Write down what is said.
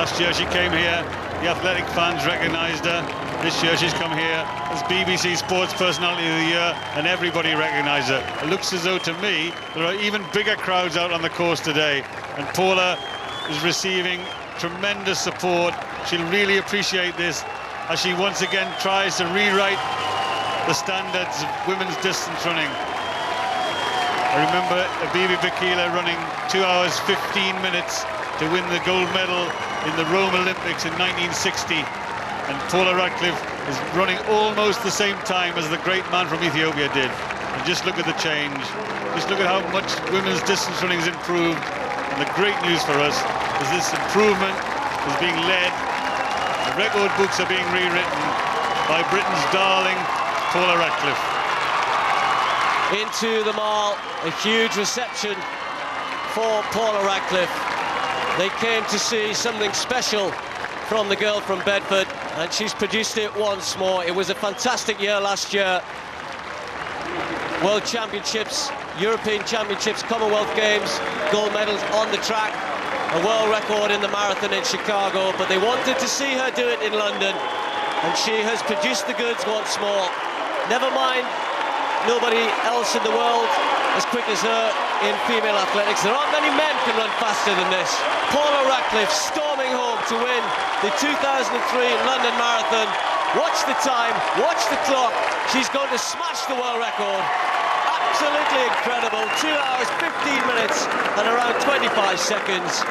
Last year she came here, the athletic fans recognised her. This year she's come here as BBC Sports Personality of the Year, and everybody recognised her. It looks as though, to me, there are even bigger crowds out on the course today, and Paula is receiving tremendous support. She'll really appreciate this as she once again tries to rewrite the standards of women's distance running. I remember Abibi Bikila running 2 hours 15 minutes to win the gold medal in the Rome Olympics in 1960, and Paula Radcliffe is running almost the same time as the great man from Ethiopia did. And just look at the change, just look at how much women's distance running has improved. And the great news for us is this improvement is being led, the record books are being rewritten by Britain's darling Paula Radcliffe. Into the mall, a huge reception for Paula Radcliffe. They came to see something special from the girl from Bedford, and she's produced it once more. It was a fantastic year last year. World Championships, European Championships, Commonwealth Games, gold medals on the track, a world record in the marathon in Chicago, but they wanted to see her do it in London, and she has produced the goods once more. Never mind, nobody else in the world as quick as her in female athletics. There aren't many men can run faster than this. Paula Radcliffe storming home to win the 2003 London Marathon. Watch the time, watch the clock. She's going to smash the world record. Absolutely incredible. 2 hours, 15 minutes and around 25 seconds.